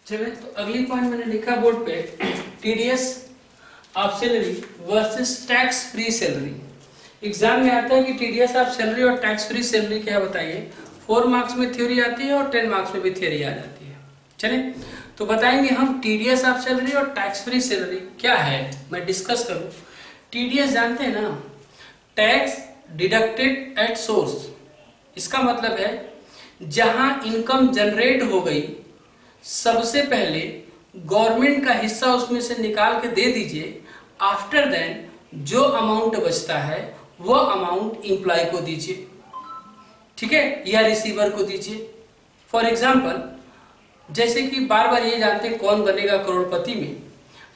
चले तो अगली पॉइंट मैंने लिखा बोर्ड पे, TDS of salary versus tax free salary. Exam में आता है कि टीडीएस ऑफ सैलरी और टैक्स फ्री सैलरी क्या बताइए। 4 मार्क्स में थ्योरी आती है और 10 मार्क्स में भी थ्योरी आ जाती है। चले तो बताएंगे हम टीडीएस ऑफ सैलरी और टैक्स फ्री सैलरी क्या है, मैं डिस्कस करूं। टीडीएस जानते हैं ना, टैक्स डिडक्टेड एट सोर्स। इसका मतलब है जहां इनकम जनरेट हो गई सबसे पहले गवर्नमेंट का हिस्सा उसमें से निकाल के दे दीजिए। आफ्टर देन जो अमाउंट बचता है वो अमाउंट एम्प्लॉय को दीजिए, ठीक है, या रिसीवर को दीजिए। फॉर एग्जाम्पल, जैसे कि बार बार ये जानते हैं कौन बनेगा करोड़पति में।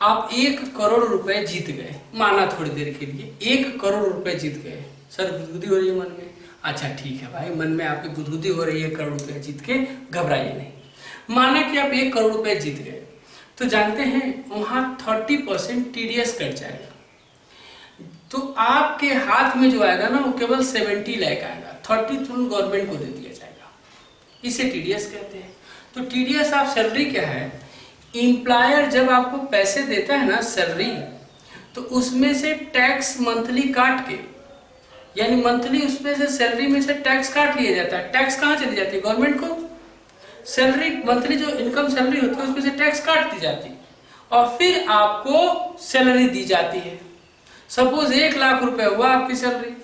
आप 1 करोड़ रुपए जीत गए, माना थोड़ी देर के लिए 1 करोड़ रुपए जीत गए। सर गुदगुदी हो रही है मन में, अच्छा ठीक है भाई, मन में आपकी गुदगुदी हो रही है, करोड़ रुपए जीत के, घबराइए नहीं। माना कि आप 1 करोड़ रुपए जीत गए, तो जानते हैं वहां 30% टीडीएस कट जाएगा। तो आपके हाथ में जो आएगा ना वो केवल 70 लाख आएगा, 30 तुरंत गवर्नमेंट को दे दिया जाएगा। इसे टीडीएस कहते हैं। तो टीडीएस ऑफ सैलरी क्या है, एम्प्लॉयर जब आपको पैसे देता है ना सैलरी, तो उसमें से टैक्स मंथली काट के, यानी मंथली उसमें से सैलरी में से टैक्स काट लिया जाता है। टैक्स कहाँ चली जाती है, गवर्नमेंट को। सैलरी मंथली जो इनकम सैलरी होती है उसमें से टैक्स काट दी जाती है और फिर आपको सैलरी दी जाती है। सपोज 1 लाख रुपए हुआ आपकी सैलरी,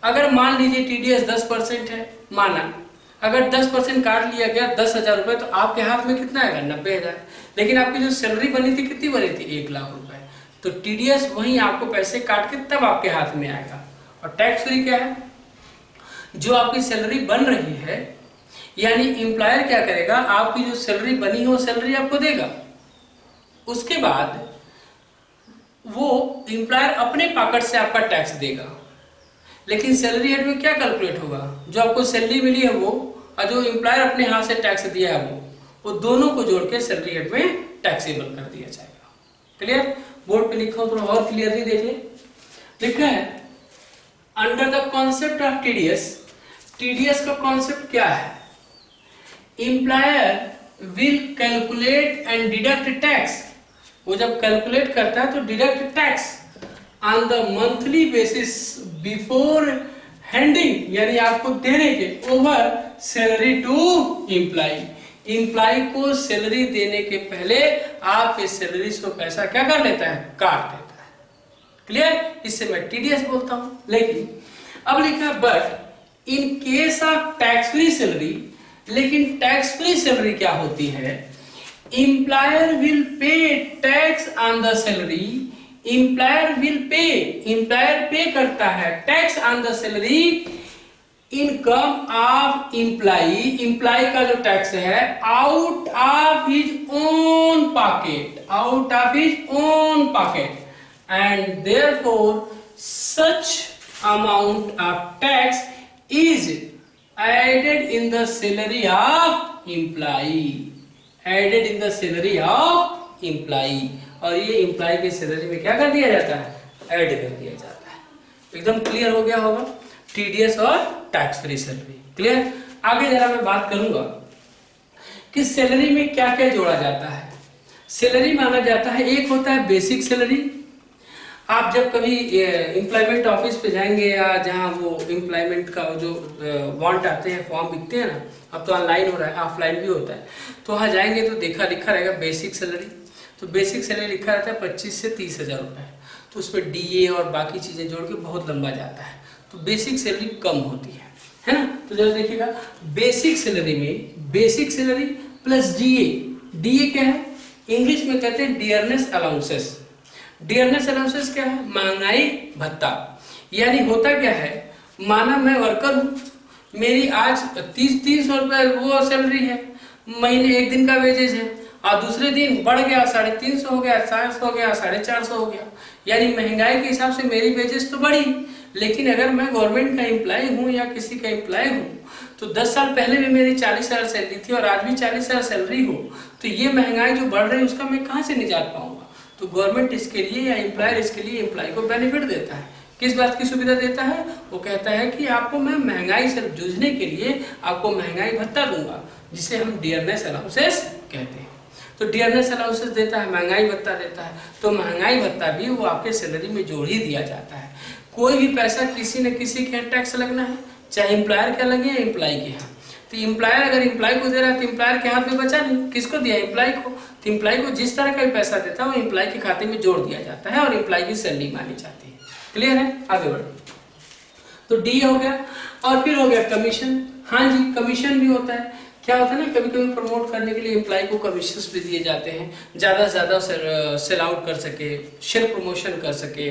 अगर मान लीजिए टीडीएस 10% है, माना अगर 10% काट लिया गया 10,000 रुपए, तो आपके हाथ में कितना आएगा, 90,000। लेकिन आपकी जो सैलरी बनी थी कितनी बनी थी, 1 लाख रुपए। तो टीडीएस वहीं आपको पैसे काट के तब आपके हाथ में आएगा। और टैक्स फ्री क्या है, जो आपकी सैलरी बन रही है, यानी एम्प्लॉयर क्या करेगा, आपकी जो सैलरी बनी हो सैलरी आपको देगा। उसके बाद वो एम्प्लॉयर अपने पॉकेट से आपका टैक्स देगा। लेकिन सैलरी हेड में क्या कैलकुलेट होगा, जो आपको सैलरी मिली है वो और जो एम्प्लॉयर अपने हाथ से टैक्स दिया है वो दोनों को जोड़ के सैलरी हेड में टैक्सेबल कर दिया जाएगा। क्लियर, बोर्ड पे लिखा हो थोड़ा और क्लियरली देखिए। लिखा है under the concept of TDS. TDS का कॉन्सेप्ट क्या है, employer will calculate and deduct tax. वो जब कैलकुलेट करता है तो deduct tax on the monthly basis before handing, यानी आपको देने के over salary to employ. Employ को सैलरी देने के पहले आपके सैलरी से पैसा क्या कर लेता है, काट देता है। क्लियर, इससे मैं टीडीएस बोलता हूं। लेकिन अब लिखा but in case of tax free salary, लेकिन टैक्स फ्री सैलरी क्या होती है, employer will pay tax on the salary. Employer will pay, employer pay करता है tax on the salary income of employ. Employ का जो टैक्स है out of his own pocket, out of his own pocket, and therefore such amount of tax is added in the salary of employee, added in the salary of employee। और ये employ की salary में क्या कर दिया जाता है, add कर दिया जाता है। एकदम क्लियर हो गया होगा टीडीएस और टैक्स फ्री सैलरी। क्लियर, आगे जरा मैं बात करूंगा कि सैलरी में क्या क्या जोड़ा जाता है। सैलरी माना जाता है, एक होता है बेसिक सैलरी। आप जब कभी एम्प्लॉयमेंट ऑफिस पे जाएंगे या जहाँ वो एम्प्लॉयमेंट का जो वांट आते हैं, फॉर्म बिकते हैं ना, अब तो ऑनलाइन हो रहा है, ऑफलाइन भी होता है, तो वहाँ जाएंगे तो लिखा रहेगा बेसिक सैलरी। तो बेसिक सैलरी लिखा रहता है 25 से 30,000 रुपए। तो उसमें डीए और बाकी चीजें जोड़ के बहुत लंबा जाता है, तो बेसिक सैलरी कम होती है ना। तो जब देखिएगा बेसिक सैलरी में basic salary plus DA. DA क्या है, इंग्लिश में कहते हैं डियरनेस अलाउंसेस। डियरनेस अलाउंसेस क्या है, महंगाई भत्ता। यानी होता क्या है, माना मैं वर्कर हूं, मेरी आज 300 रुपए वो सैलरी है, महीने 1 दिन का वेजेज है, और दूसरे दिन बढ़ गया 350 हो गया, 400 हो गया, 450 हो गया। यानी महंगाई के हिसाब से मेरी वेजेस तो बढ़ी। लेकिन अगर मैं गवर्नमेंट का एम्प्लॉय हूँ या किसी का एम्प्लॉय हूँ, तो 10 साल पहले भी मेरी 40,000 सैलरी थी और आज भी 40,000 सैलरी हो, तो ये महंगाई जो बढ़ रही है उसका मैं कहाँ से निजात पाऊंगा। तो गवर्नमेंट इसके लिए या एम्प्लॉयर इसके लिए एम्प्लॉय को बेनिफिट देता है। किस बात की सुविधा देता है, वो कहता है कि आपको मैं महंगाई से जूझने के लिए आपको महंगाई भत्ता दूंगा, जिसे हम डियरनेस अलाउंसेस कहते हैं। तो डियरनेस अलाउंसेस देता है, महंगाई भत्ता देता है, तो महंगाई भत्ता भी वो आपके सैलरी में जोड़ ही दिया जाता है। कोई भी पैसा किसी न किसी के यहाँ टैक्स लगना है, चाहे एम्प्लॉयर के लगे या एम्प्लॉय के यहाँ। तो एम्प्लॉयर अगर एम्प्लॉय को दे रहा है तो एम्प्लॉयर के हाथ में बचा नहीं, किसको दिया? एम्प्लॉय को। तो एम्प्लॉय को जिस तरह का भी पैसा देता है वो एम्प्लॉय के खाते में जोड़ दिया जाता है और एम्प्लॉय की सैलरी मानी जाती है। क्लियर है? आगे बढ़ो। तो डी हो गया। और फिर हो गया कमीशन। हाँ जी, कमीशन भी होता है। क्या होता है ना, कभी कभी प्रमोट करने के लिए एम्प्लॉय को कमीशंस भी दिए जाते हैं, ज़्यादा से ज़्यादा सेल आउट कर सके, शेयर प्रमोशन कर सके,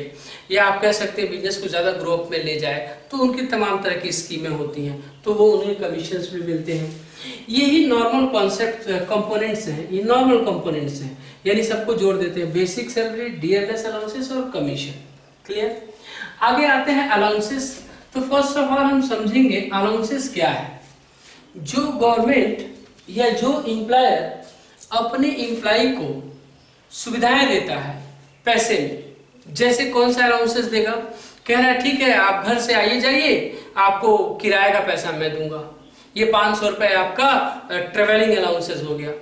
या आप कह सकते हैं बिजनेस को ज़्यादा ग्रोथ में ले जाए, तो उनकी तमाम तरह की स्कीमें होती हैं, तो वो उन्हें कमीशंस भी मिलते हैं। यही नॉर्मल कॉन्सेप्ट कंपोनेंट्स हैं, ये नॉर्मल कंपोनेंट्स हैं, यानी सबको जोड़ देते हैं, बेसिक सैलरी, डियरनेस अलाउंसेस और कमीशन। क्लियर? आगे आते हैं अलाउंसेस। तो फर्स्ट ऑफ ऑल हम समझेंगे अलाउंसेस क्या है। जो गवर्नमेंट या जो एम्प्लॉयर अपने एम्प्लॉय को सुविधाएं देता है पैसे में, जैसे कौन सा अलाउंसेस देगा? कह रहा है ठीक है आप घर से आइए जाइए, आपको किराए का पैसा मैं दूंगा, ये 500 रुपये आपका ट्रेवलिंग अलाउंसेस हो गया,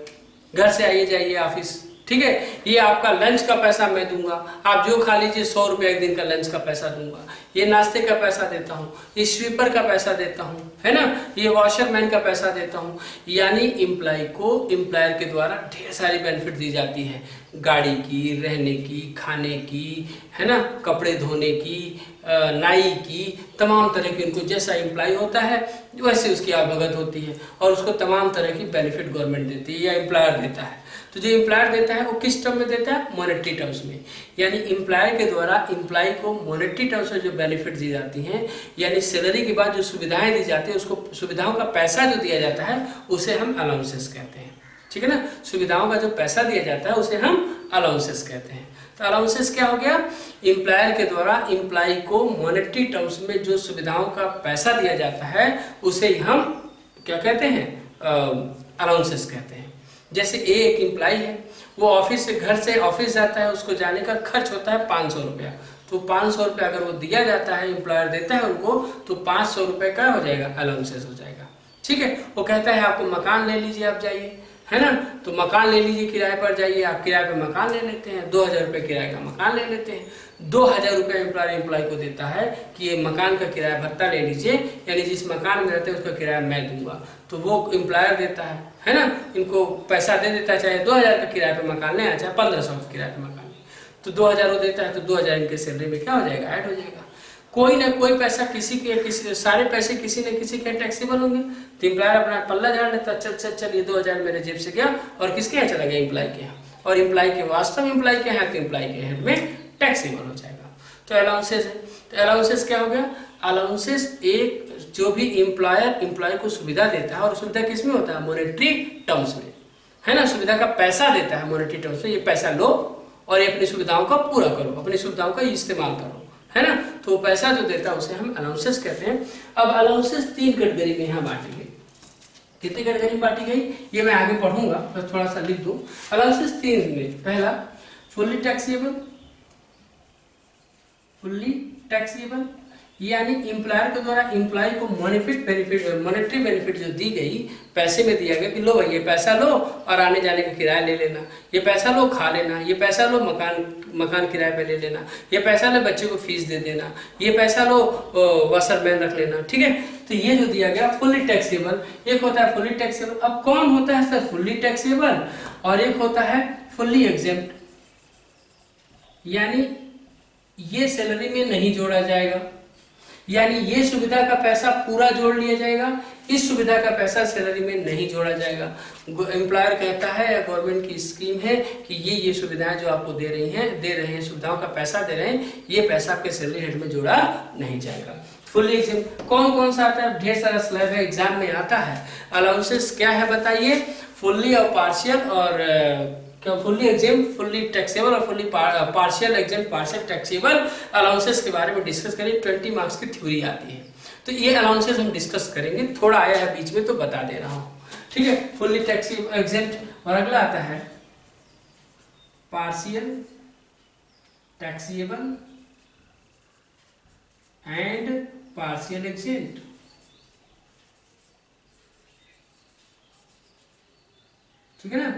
घर से आइए जाइए ऑफिस, ठीक है, ये आपका लंच का पैसा मैं दूंगा, आप जो खा लीजिए 100 रुपये एक दिन का लंच का पैसा दूंगा, ये नाश्ते का पैसा देता हूँ, ये स्वीपर का पैसा देता हूँ, है ना, ये वॉशरमैन का पैसा देता हूँ। यानी एम्प्लॉय को एम्प्लॉयर के द्वारा ढेर सारी बेनिफिट दी जाती है, गाड़ी की, रहने की, खाने की, है ना, कपड़े धोने की, नाई की, तमाम तरह की, उनको जैसा एम्प्लॉय होता है वैसे उसकी आवभगत होती है और उसको तमाम तरह की बेनिफिट गवर्नमेंट देती है या एम्प्लॉयर देता है। तो जो एम्प्लॉयर देता है वो किस टर्म में देता है? मॉनेटरी टर्म्स में। यानी एम्प्लॉयर के द्वारा एम्प्लॉय को मॉनेटरी टर्म्स में जो बेनिफिट दी जाती हैं, यानी सैलरी के बाद जो सुविधाएं दी जाती है, उसको सुविधाओं का पैसा जो दिया जाता है उसे हम अलाउंसेस कहते हैं। ठीक है ना, सुविधाओं का जो पैसा दिया जाता है उसे हम अलाउंसेस कहते हैं। तो अलाउंसेस क्या हो गया? एम्प्लॉयर के द्वारा एम्प्लॉय को मॉनेटरी टर्म्स में जो सुविधाओं का पैसा दिया जाता है उसे हम क्या कहते हैं? अलाउंसेस कहते हैं। जैसे एक एम्प्लॉय है, वो ऑफिस से, घर से ऑफिस जाता है, उसको जाने का खर्च होता है 500 रुपया, तो 500 रुपया अगर वो दिया जाता है, एम्प्लॉयर देता है उनको, तो 500 रुपये का हो जाएगा? अलाउंसेस हो जाएगा। ठीक है, वो कहता है आपको मकान ले लीजिए, आप जाइए, है ना, तो मकान ले लीजिए, किराए पर जाइए, आप किराए पर मकान ले लेते हैं, 2000 रुपये किराए का मकान ले लेते हैं, 2000 रुपये एम्प्लॉय को देता है कि ये मकान का किराया भत्ता ले लीजिए, यानी जिस मकान में रहते हैं उसका किराया मैं दूंगा, तो वो एम्प्लॉयर देता है ना, इनको पैसा दे देता है, चाहे 2000 का किराए पर मकान ले, चाहे 1500 का किराए पर मकान ले, तो 2000 वो देता है, तो 2000 इनके सैलरी में क्या हो जाएगा? ऐड हो जाएगा। कोई ना कोई पैसा किसी सारे पैसे किसी न किसी के टैक्सेबल होंगे, तो एम्प्लॉयर अपना पल्ला झाड़ लेता, चल ये 2000 मेरे जेब से गया और किसके यहाँ चला गया? एम्प्लॉय के यहाँ, और एम्प्लॉय के वास्तव एम्प्लॉय के यहाँ, तो एम्प्लॉय के हेड में टैक्सेबल हो जाएगा। तो अलाउंसेस है। तो अलाउंसेस क्या हो गया? अलाउंसेस एक जो भी एम्प्लॉयर एम्प्लॉय को सुविधा देता है, और सुविधा किस में होता है? मॉनेटरी टर्म्स में, है ना, सुविधा का पैसा देता है मॉनेटरी टर्म्स में, ये पैसा लो और ये अपनी सुविधाओं का पूरा करो, अपनी सुविधाओं का इस्तेमाल करो, है ना, तो पैसा जो देता है उसे हम अलाउंसेस कहते हैं। अब अलाउंसेस 3 कैटेगरी में यहाँ बांटी गई। कितनी कैटेगरी में बांटी गई ये मैं आगे पढ़ूंगा, बस थोड़ा सा लिख दूं। अलाउंसेस 3 में, पहला फुल्ली टैक्सेबल, यानी एम्प्लॉयर के द्वारा एम्प्लॉय को मॉनेटरी बेनिफिट जो दी गई, पैसे में दिया गया कि लो भाई ये पैसा लो और आने जाने का किराया ले लेना, ये पैसा लो खा लेना, ये पैसा लो मकान किराए पे ले लेना, ये पैसा लो बच्चे को फीस दे देना, ये पैसा लो वॉशरमैन रख लेना। ठीक है, तो ये जो दिया गया फुल्ली टैक्सेबल, एक होता है फुल्ली टैक्सेबल। अब कौन होता है सर फुल्ली टैक्सेबल? और एक होता है फुल्ली एग्जेम्प्ट, यानी ये सैलरी में नहीं जोड़ा जाएगा, यानी ये सुविधा का पैसा पूरा जोड़ लिया जाएगा, इस सुविधा का पैसा सैलरी में नहीं जोड़ा जाएगा। एम्प्लॉयर कहता है या गवर्नमेंट की स्कीम है कि ये सुविधाएं जो आपको दे रहे हैं सुविधाओं का पैसा दे रहे हैं, ये पैसा आपके सैलरी हेड में जोड़ा नहीं जाएगा। फुल्ली एग्जेम्प्ट कौन सा आता है? ढेर सारा स्लैब है, एग्जाम में आता है। अलाउंसेस क्या है बताइए? फुल्ली और पार्शियल, और फुल्ली एग्जेम्प्ट, फुल्ली टैक्सेबल और fully partial exempt, partial taxable allowances के बारे में डिस्कस करें। 20 मार्क्स की थ्योरी आती है, तो ये अलाउंसेस हम डिस्कस करेंगे। थोड़ा आया है बीच में तो बता दे रहा हूँ, ठीक है। फुल्ली टैक्सेबल एग्जेम्प्ट, और अगला आता है partial taxable and partial exempt. ठीक है ना,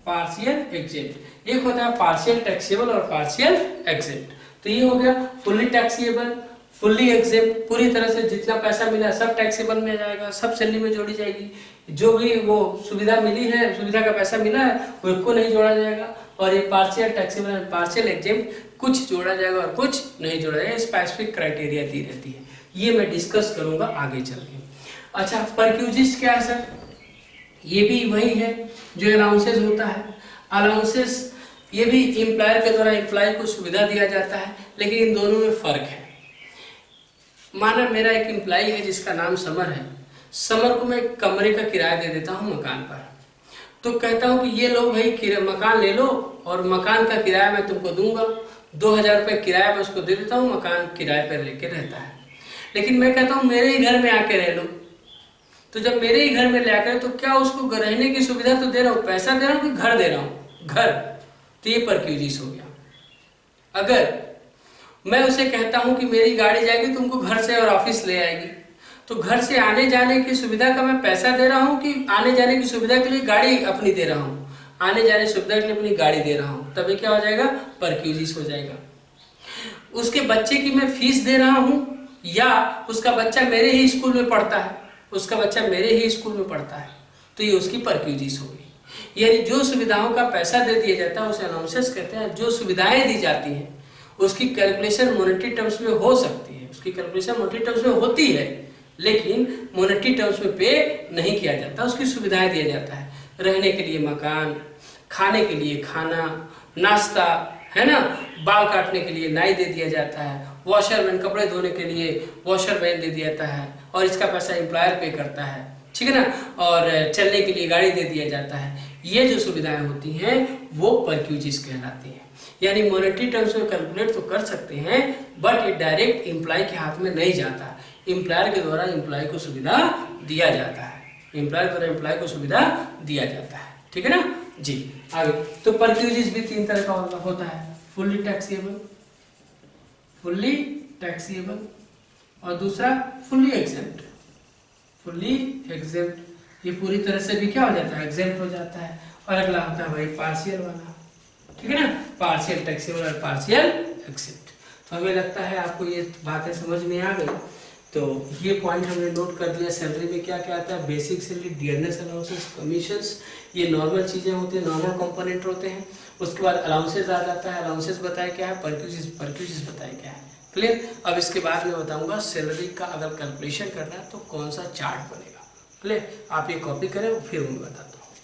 पार्शियल एग्जेम्प्ट। एक होता है पार्शियल टैक्सेबल और पार्शियल एग्जेम्प्ट। तो ये हो गया फुल्ली टैक्सेबल, फुल्ली एग्जेम्प्ट, पूरी तरह से जितना पैसा मिला सब टैक्सेबल में जाएगा, सब सैलरी में जोड़ी जाएगी। जो भी वो सुविधा मिली है, सुविधा का पैसा मिला है, वो को नहीं जोड़ा जाएगा। और ये partial taxable and partial exempt कुछ जोड़ा जाएगा और कुछ नहीं जोड़ा जाएगा। स्पेसिफिक क्राइटेरिया दी रहती है, ये मैं डिस्कस करूंगा आगे चल के। अच्छा, परक्यूजिस्ट क्या है सर? ये भी वही है जो अलाउंसेस होता है। अलाउंसेस ये भी एम्प्लॉयर के द्वारा एम्प्लॉय को सुविधा दिया जाता है, लेकिन इन दोनों में फर्क है। माना मेरा एक एम्प्लॉय है जिसका नाम समर है, समर को मैं एक कमरे का किराया दे देता हूँ मकान पर, तो कहता हूँ कि ये लो भाई मकान ले लो और मकान का किराया मैं तुमको दूंगा, 2000 रुपये किराया मैं उसको दे देता हूँ, मकान किराए पर रह के रहता है। लेकिन मैं कहता हूँ मेरे ही घर में आके रह लो, तो जब मेरे ही घर में ले आकर, तो क्या उसको रहने की सुविधा तो दे रहा हूँ, पैसा दे रहा हूँ कि घर दे रहा हूँ? घर। तो ये परक्यूजिस हो गया। अगर मैं उसे कहता हूँ कि मेरी गाड़ी जाएगी तुमको घर से और ऑफिस ले आएगी, तो घर से आने जाने की सुविधा का मैं पैसा दे रहा हूँ कि आने जाने की सुविधा के लिए गाड़ी अपनी दे रहा हूँ? आने जाने सुविधा के लिए अपनी गाड़ी दे रहा हूँ, तभी क्या हो जाएगा? परक्यूजिस हो जाएगा। उसके बच्चे की मैं फीस दे रहा हूँ, या उसका बच्चा मेरे ही स्कूल में पढ़ता है, उसका बच्चा मेरे ही स्कूल में पढ़ता है, तो ये उसकी परक्यूजिस होगी। यानी जो सुविधाओं का पैसा दे दिया जाता है उसे अलाउंसेस कहते हैं। जो सुविधाएं दी जाती हैं उसकी कैलकुलेशन मॉनेटरी टर्म्स में हो सकती है, उसकी कैलकुलेशन मॉनेटरी टर्म्स में होती है, लेकिन मॉनेटरी टर्म्स में पे नहीं किया जाता, उसकी सुविधाएं दिया जाता है। रहने के लिए मकान, खाने के लिए खाना, नाश्ता, है ना, बाल काटने के लिए नाई दे दिया जाता है, वॉशरमैन कपड़े धोने के लिए वॉशरमैन दे दिया जाता है और इसका पैसा एम्प्लॉयर पे करता है, ठीक है ना, और चलने के लिए गाड़ी दे दिया जाता है। ये जो सुविधाएं होती हैं वो परक्यूजिस कहलाती हैं। यानी मॉनेटरी टर्म्स में कैलकुलेट तो कर सकते हैं, बट ये डायरेक्ट एम्प्लॉय के हाथ में नहीं जाता, एम्प्लॉयर के द्वारा एम्प्लॉय को सुविधा दिया जाता है, एम्प्लॉयर द्वारा एम्प्लॉय को सुविधा दिया जाता है, ठीक है ना जी। आगे तो परक्यूजिस भी 3 तरह का होता है, फुल्ली टैक्सेबल, फुल्ली टैक्सेबल, और दूसरा फुल्ली एग्जेम्प्ट। फुल्ली एग्जेम्प्ट ये पूरी तरह से भी क्या हो जाता है? एग्जेम्प्ट हो जाता है। और अगला होता है भाई पार्शियल वाला, ठीक है ना, पार्शियल टैक्सेबल और पार्शियल एग्जेम्प्ट। तो हमें लगता है आपको ये बातें समझ में आ गई। तो ये पॉइंट हमने नोट कर दिया। सैलरी में क्या क्या आता है? Basic salary, dearness allowances, commissions, ये नॉर्मल चीजें होती है, नॉर्मल कंपोनेंट होते हैं। उसके बाद अलाउंसेस आ जाता है, अलाउंसेस बताया क्या है, परक्यूजिस, परक्यूजिस बताया क्या है, क्लियर। अब इसके बाद मैं बताऊंगा सैलरी का अगर कैलकुलेशन करना है तो कौन सा चार्ट बनेगा, क्लियर। आप ये कॉपी करें फिर मैं बताता हूँ।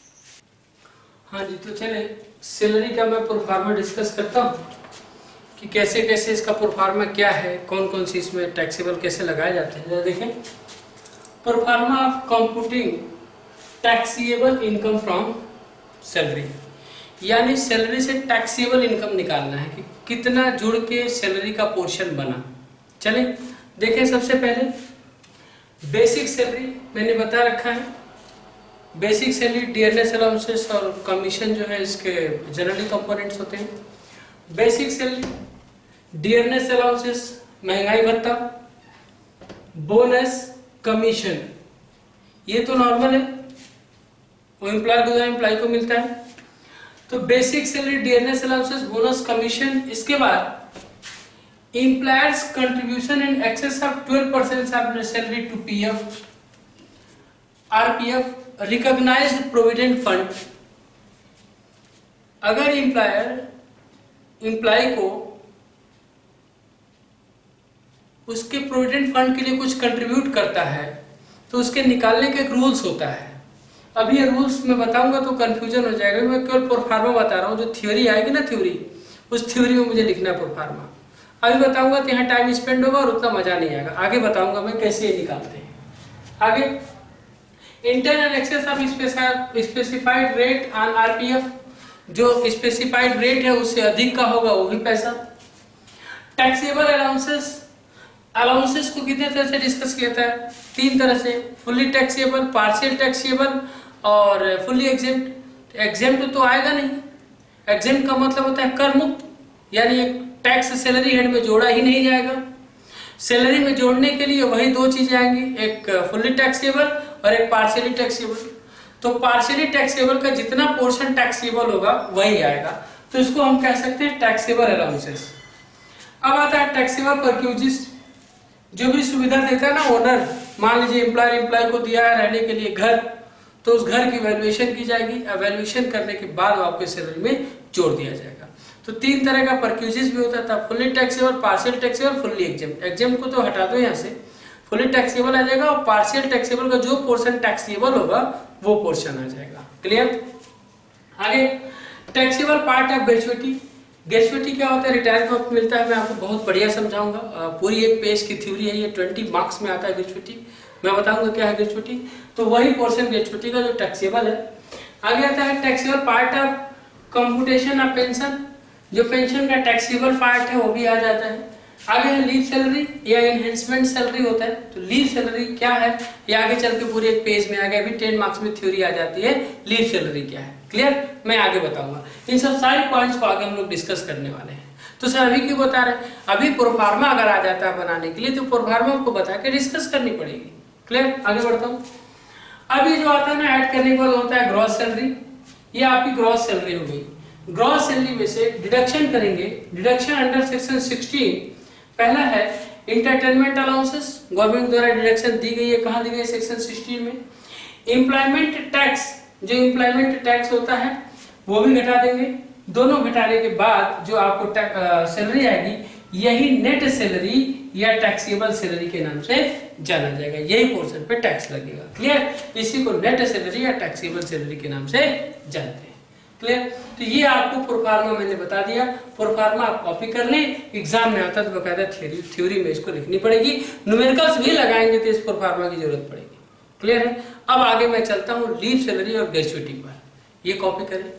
हाँ जी, तो चले सैलरी का मैं प्रोफार्मा डिस्कस करता हूँ कि कैसे कैसे इसका प्रोफार्मा क्या है, कौन कौन सी इसमें टैक्सेबल कैसे लगाए जाते हैं। जरा देखें, proforma of computing taxable income from salary, यानी सैलरी से टैक्सेबल इनकम निकालना है कि कितना जुड़ के सैलरी का पोर्शन बना। चलें देखें, सबसे पहले बेसिक सैलरी मैंने बता रखा है। बेसिक सैलरी, डियरनेस अलाउंसेस और कमीशन जो है इसके जनरली कंपोनेंट्स होते हैं। बेसिक सैलरी, डियरनेस अलाउंसेस, महंगाई भत्ता, बोनस, कमीशन, ये तो नॉर्मल है, वो एम्प्लॉय द्वारा एम्प्लॉय को मिलता है। तो basic salary, dearness allowances, bonus, commission. इसके बाद employers contribution in excess of 12% of salary to PF, RPF, recognised provident fund. अगर एम्प्लॉय को उसके प्रोविडेंट फंड के लिए कुछ कंट्रीब्यूट करता है तो उसके निकालने का एक रूल्स होता है। अभी ये रूल्स मैं बताऊंगा तो कंफ्यूजन हो जाएगा, मैं केवल प्रोफार्मा बता रहा हूँ। जो थ्योरी आएगी ना, थ्योरी, उस थ्योरी में मुझे लिखना है प्रोफार्मा। अभी बताऊंगा तो यहाँ टाइम स्पेंड होगा और उतना मजा नहीं आएगा। आगे बताऊंगा मैं कैसे ये निकालते हैं। आगे, internal excess of specified rate on RPF, जो स्पेसिफाइड रेट है उससे अधिक का होगा वो भी पैसा। टैक्सेबल अलाउंसेस, अलाउंसेस को कितने तरह से डिस्कस किया था? 3 तरह से, फुल्ली टैक्सेबल, पार्शियल टैक्सेबल और फुल्ली एग्जेम्प्ट। एग्जेम्प्ट तो आएगा नहीं, एग्जेम्प्ट का मतलब होता है कर मुक्त, यानी एक टैक्स सैलरी हेड में जोड़ा ही नहीं जाएगा। सैलरी में जोड़ने के लिए वही 2 चीजें आएंगी, एक फुल्ली टैक्सेबल और एक पार्शियली टैक्सेबल। तो पार्शियली टैक्सेबल का जितना पोर्शन टैक्सेबल होगा वही आएगा, तो इसको हम कह सकते हैं टैक्सेबल अलाउंसेस। अब आता है टैक्सेबल परक्यूजिस, जो भी सुविधा देता है ना ओनर, मान लीजिए एम्प्लॉय को दिया है रहने के लिए घर, तो उस घर की वैल्यूएशन की जाएगी, वैल्यूएशन करने के बाद आपके सैलरी में जोड़ दिया जाएगा। तो 3 तरह का परक्यूजिस भी होता था, fully taxable, partial taxable, fully exempt. Exempt को तो हटा दो यहाँ से, फुल्ली टैक्सेबल आ जाएगा और पार्शियल टैक्सेबल का जो पोर्शन टैक्सेबल होगा वो पोर्शन आ जाएगा। क्लियर? आगे taxable part of gratuity. Gratuity क्या होता है? रिटायरमेंट वक्त मिलता है, मैं आपको बहुत बढ़िया समझाऊंगा, पूरी एक पेज की थ्योरी है ये, 20 मार्क्स में आता है ग्रेच्युटी, मैं बताऊंगा क्या है ग्रेच्युटी। तो वही पोर्शन ग्रेच्युटी का जो टैक्सेबल है। आगे आता है taxable part of computation of pension, जो पेंशन का टैक्सेबल पार्ट है वो भी आ जाता है। आगे है लीव सैलरी या एनहेंसमेंट सैलरी होता है, तो लीव सैलरी क्या है ये आगे चल के पूरे एक पेज में आ गया, अभी 10 मार्क्स में थ्योरी आ जाती है लीव सैलरी क्या है। क्लियर? मैं आगे बताऊंगा, इन सब सारे पॉइंट्स को आगे हम लोग डिस्कस करने वाले हैं। तो सर अभी क्यों बता रहे हैं? अभी प्रोफार्मा अगर आ जाता है बनाने के लिए तो प्रोफार्मा को बता के डिस्कस करनी पड़ेगी। क्लियर? आगे बढ़ता हूँ। अभी जो आता है ना ऐड करने के बाद होता है ग्रॉस सैलरी, ये आपकी ग्रॉस सैलरी हो गई। ग्रॉस सैलरी में से डिडक्शन करेंगे, डिडक्शन अंडर सेक्शन 16 पहला है इंटरटेनमेंट अलाउंसेस, गवर्नमेंट द्वारा डिडक्शन दी गई है, कहाँ दी गई है? सेक्शन 16 में। एम्प्लॉयमेंट टैक्स, जो एम्प्लॉयमेंट टैक्स होता है वो भी घटा देंगे। दोनों घटाने के बाद जो आपको सैलरी आएगी यही नेट सैलरी या टैक्सेबल सैलरी के नाम से जाना जाएगा, यही पोर्शन पे टैक्स लगेगा। क्लियर? इसी को नेट सैलरी या टैक्सेबल सैलरी के नाम से जानते हैं। क्लियर? तो ये आपको प्रोफार्मा मैंने बता दिया, प्रोफार्मा आप कॉपी कर लें, एग्जाम में आता तो बकायदा थ्योरी में इसको लिखनी पड़ेगी, न्यूमेरिकल्स भी लगाएंगे तो इस प्रोफार्मा की जरूरत पड़ेगी। क्लियर है? अब आगे मैं चलता हूँ लीव सैलरी और ग्रेच्युटी पर, ये कॉपी करें।